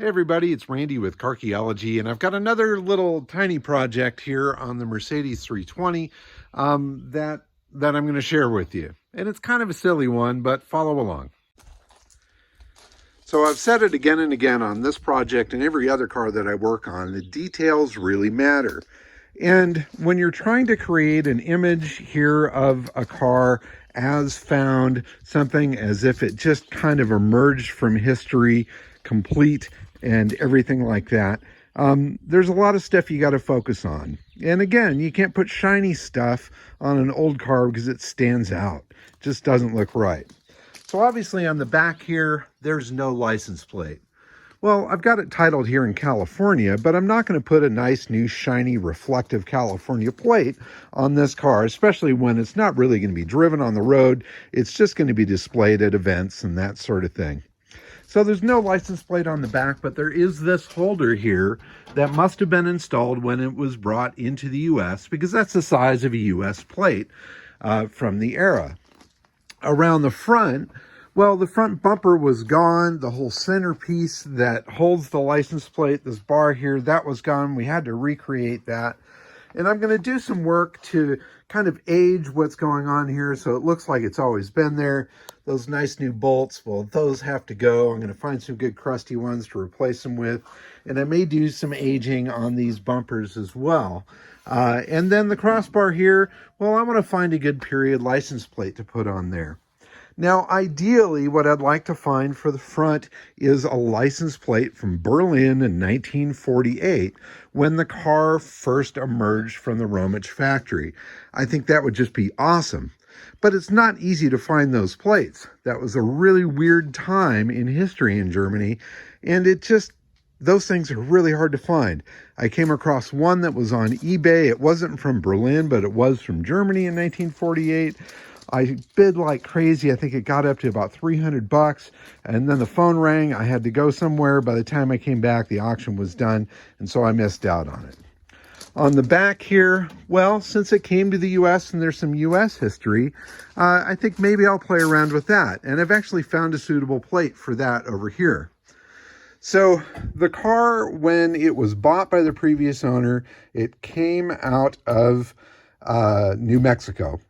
Hey everybody, it's Randy with Carchaeology, and I've got another little tiny project here on the Mercedes 320 that I'm going to share with you. And it's kind of a silly one, but follow along. So I've said it again and again on this project and every other car that I work on, the details really matter. And when you're trying to create an image here of a car as found, something as if it just kind of emerged from history, complete and everything like that, there's a lot of stuff you got to focus on. And again, you can't put shiny stuff on an old car because it stands out. It just doesn't look right. So obviously on the back here, there's no license plate. Well, I've got it titled here in California, but I'm not going to put a nice, new, shiny, reflective California plate on this car, especially when it's not really going to be driven on the road. It's just going to be displayed at events and that sort of thing. So there's no license plate on the back, but there is this holder here that must have been installed when it was brought into the U.S. because that's the size of a U.S. plate from the era. Around the front, well, the front bumper was gone. The whole centerpiece that holds the license plate, this bar here, that was gone. We had to recreate that. And I'm going to do some work to kind of age what's going on here so it looks like it's always been there. Those nice new bolts, well, those have to go. I'm going to find some good crusty ones to replace them with. And I may do some aging on these bumpers as well. And then the crossbar here, well, I want to find a good period license plate to put on there. Now, ideally, what I'd like to find for the front is a license plate from Berlin in 1948 when the car first emerged from the Romich factory. I think that would just be awesome. But it's not easy to find those plates. That was a really weird time in history in Germany, and those things are really hard to find. I came across one that was on eBay. It wasn't from Berlin, but it was from Germany in 1948. I bid like crazy. I think it got up to about $300, and then the phone rang. I had to go somewhere. By the time I came back, the auction was done, and so I missed out on it. On the back here, well, since it came to the U.S. and there's some U.S. history, I think maybe I'll play around with that, and I've actually found a suitable plate for that over here. So the car, when it was bought by the previous owner, it came out of New Mexico.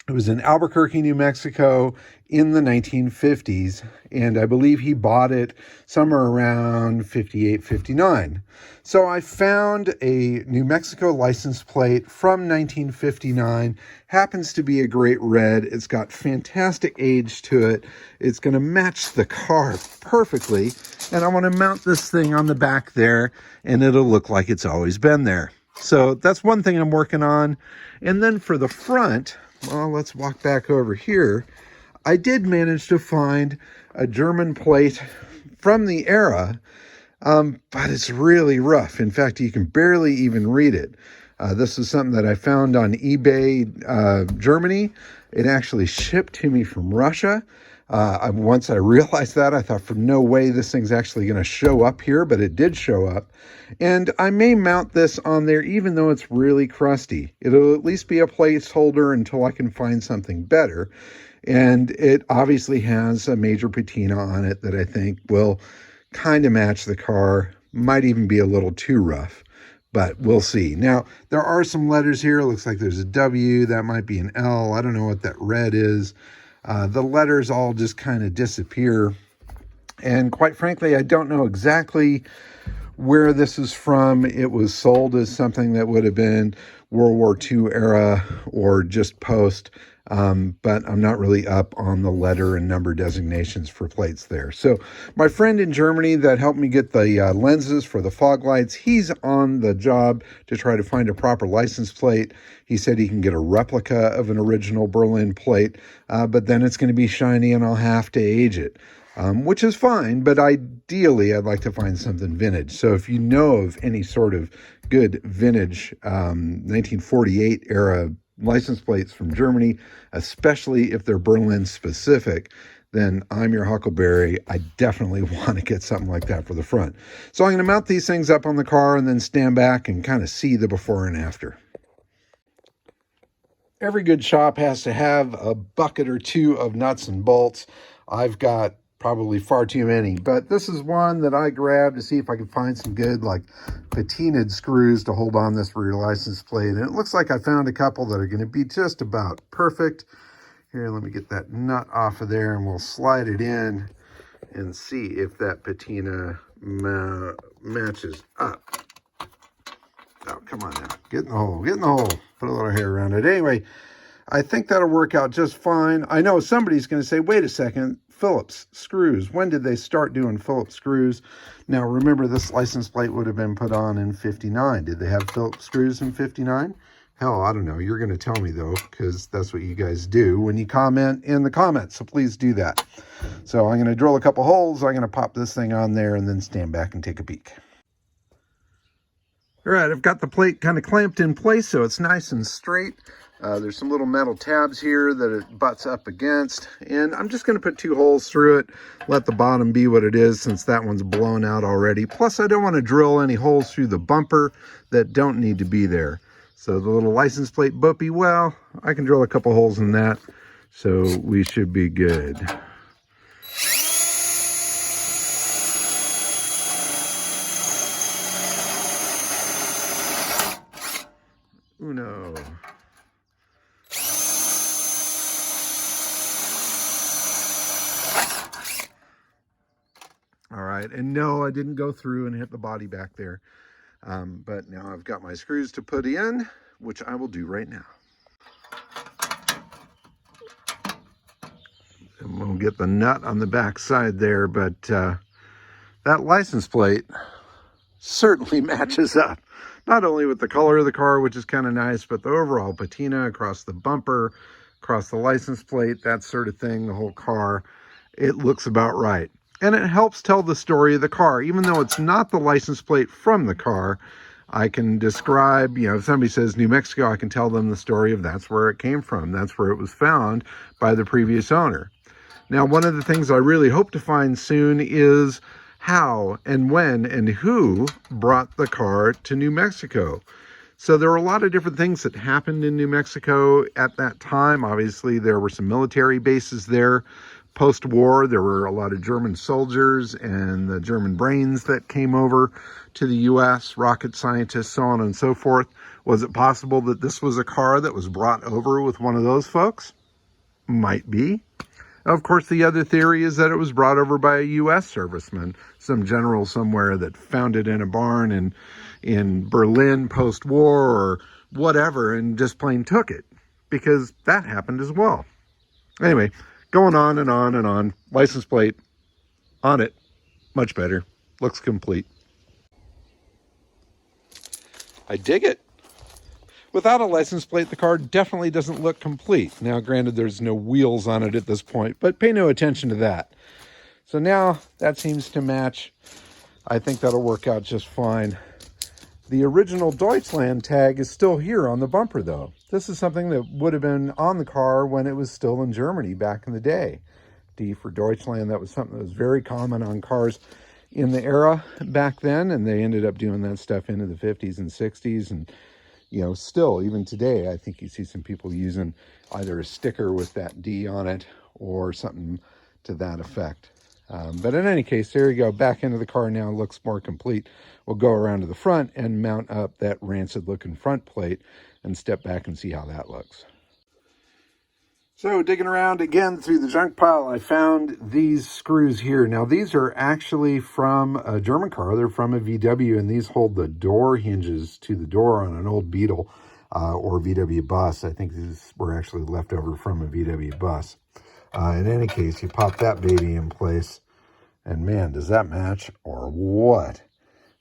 It was in Albuquerque, New Mexico in the 1950s, and I believe he bought it somewhere around 58, 59. So I found a New Mexico license plate from 1959, happens to be a great red. It's got fantastic age to it. It's going to match the car perfectly, and I want to mount this thing on the back there, and it'll look like it's always been there. So that's one thing I'm working on. And then for the front, well, let's walk back over here. I did manage to find a German plate from the era, but it's really rough. In fact, you can barely even read it. This is something that I found on eBay, Germany. It actually shipped to me from Russia. Once I realized that, I thought, for no way this thing's actually going to show up here, but it did show up. And I may mount this on there even though it's really crusty. It'll at least be a placeholder until I can find something better. And it obviously has a major patina on it that I think will kind of match the car. Might even be a little too rough, but we'll see. Now, there are some letters here. It looks like there's a W. That might be an L. I don't know what that red is. The letters all just kind of disappear. And quite frankly, I don't know exactly where this is from. It was sold as something that would have been World War II era or just post. But I'm not really up on the letter and number designations for plates there. So my friend in Germany that helped me get the lenses for the fog lights, he's on the job to try to find a proper license plate. He said he can get a replica of an original Berlin plate, but then it's going to be shiny and I'll have to age it. Which is fine, but ideally I'd like to find something vintage. So if you know of any sort of good vintage 1948 era license plates from Germany, especially if they're Berlin specific, then I'm your huckleberry. I definitely want to get something like that for the front. So I'm going to mount these things up on the car and then stand back and kind of see the before and after. Every good shop has to have a bucket or two of nuts and bolts. I've got probably far too many. But this is one that I grabbed to see if I could find some good, like, patinaed screws to hold on this rear license plate. And it looks like I found a couple that are going to be just about perfect. Here, let me get that nut off of there, and we'll slide it in and see if that patina matches up. Oh, come on now. Get in the hole. Get in the hole. Put a little hair around it. Anyway, I think that'll work out just fine. I know somebody's going to say, wait a second, Phillips screws. When did they start doing Phillips screws? Now, remember, this license plate would have been put on in 59. Did they have Phillips screws in 59? Hell, I don't know. You're going to tell me, though, because that's what you guys do when you comment in the comments. So please do that. So I'm going to drill a couple holes. I'm going to pop this thing on there and then stand back and take a peek. All right, I've got the plate kind of clamped in place so it's nice and straight. There's some little metal tabs here that it butts up against, and I'm just going to put 2 holes through it, let the bottom be what it is since that one's blown out already. Plus, I don't want to drill any holes through the bumper that don't need to be there. So the little license plate boopy, well, I can drill a couple holes in that, so we should be good. Uno. All right, and no, I didn't go through and hit the body back there. But now I've got my screws to put in, which I will do right now. And we'll get the nut on the back side there, but that license plate certainly matches up. Not only with the color of the car, which is kind of nice, but the overall patina across the bumper, across the license plate, that sort of thing, the whole car, it looks about right. And it helps tell the story of the car. Even though it's not the license plate from the car, I can describe, if somebody says New Mexico, I can tell them the story of that's where it came from. That's where it was found by the previous owner. Now, one of the things I really hope to find soon is how and when and who brought the car to New Mexico. So there were a lot of different things that happened in New Mexico at that time. Obviously, there were some military bases there. Post-war, there were a lot of German soldiers and the German brains that came over to the U.S., rocket scientists, so on and so forth. Was it possible that this was a car that was brought over with one of those folks? Might be. Of course, the other theory is that it was brought over by a U.S. serviceman, some general somewhere that found it in a barn in Berlin post-war or whatever and just plain took it, because that happened as well. Anyway, going on and on and on. License plate on it, much better. Looks complete. I dig it. Without a license plate, the car definitely doesn't look complete. Now, granted, there's no wheels on it at this point, but pay no attention to that. So now that seems to match. I think that'll work out just fine. The original Deutschland tag is still here on the bumper, though. This is something that would have been on the car when it was still in Germany back in the day. D for Deutschland, that was something that was very common on cars in the era back then, and they ended up doing that stuff into the 50s and 60s, and still, even today, I think you see some people using either a sticker with that D on it or something to that effect. But in any case, there you go. Back into the car now looks more complete. We'll go around to the front and mount up that rancid-looking front plate and step back and see how that looks. So digging around again through the junk pile, I found these screws here. Now, these are actually from a German car. They're from a VW, and these hold the door hinges to the door on an old Beetle or VW bus. I think these were actually left over from a VW bus. In any case, you pop that baby in place, and man, does that match or what?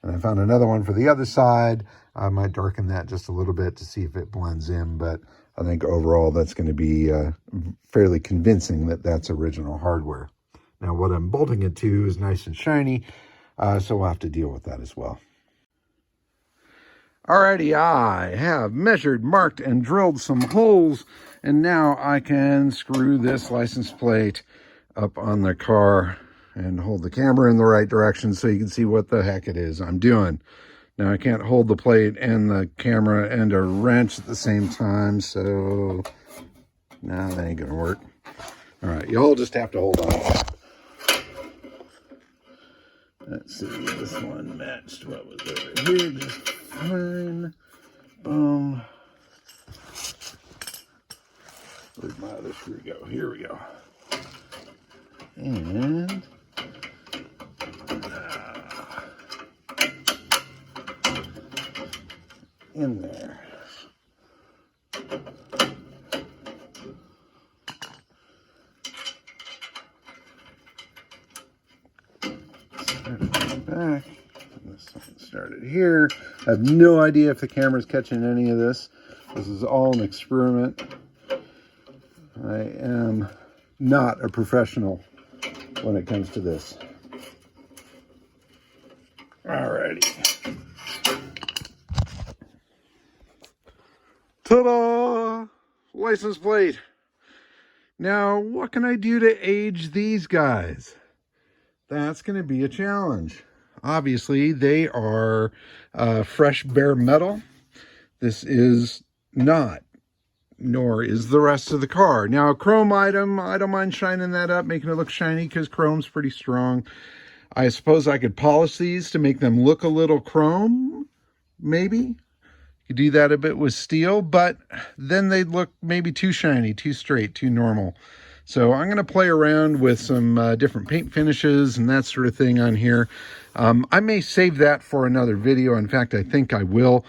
And I found another one for the other side. I might darken that just a little bit to see if it blends in, but I think overall that's going to be fairly convincing that that's original hardware. Now, what I'm bolting it to is nice and shiny, so we'll have to deal with that as well. Alrighty, I have measured, marked, and drilled some holes, and now I can screw this license plate up on the car and hold the camera in the right direction so you can see what the heck it is I'm doing. Now, I can't hold the plate and the camera and a wrench at the same time, so no, that ain't gonna work. All right, you all just have to hold on. Let's see, this one matched what was over here just fine. Boom. Where'd my other screw go? Here we go. And in there. Started back. And this one started here. I have no idea if the camera's catching any of this. This is all an experiment. I am not a professional when it comes to this. Alrighty. Ta-da! License plate. Now, what can I do to age these guys? That's going to be a challenge. Obviously, they are fresh bare metal. This is not, nor is the rest of the car. Now, a chrome item, I don't mind shining that up, making it look shiny because chrome's pretty strong. I suppose I could polish these to make them look a little chrome, maybe. You do that a bit with steel, but then they'd look maybe too shiny, too straight, too normal. So I'm going to play around with some different paint finishes and that sort of thing on here. I may save that for another video. In fact, I think I will.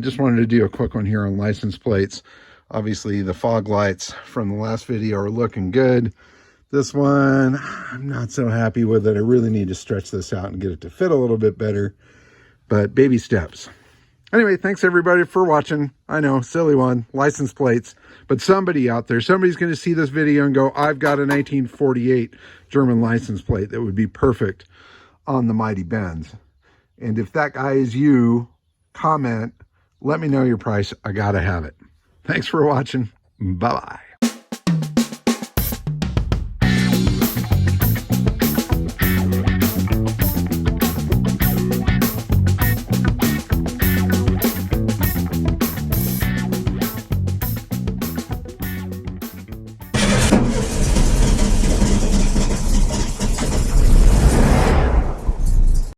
Just wanted to do a quick one here on license plates. Obviously, the fog lights from the last video are looking good. This one, I'm not so happy with it. I really need to stretch this out and get it to fit a little bit better. But baby steps. Anyway, thanks everybody for watching. I know, silly one, license plates. But somebody out there, somebody's going to see this video and go, I've got a 1948 German license plate that would be perfect on the Mighty Benz. And if that guy is you, comment, let me know your price. I got to have it. Thanks for watching. Bye-bye.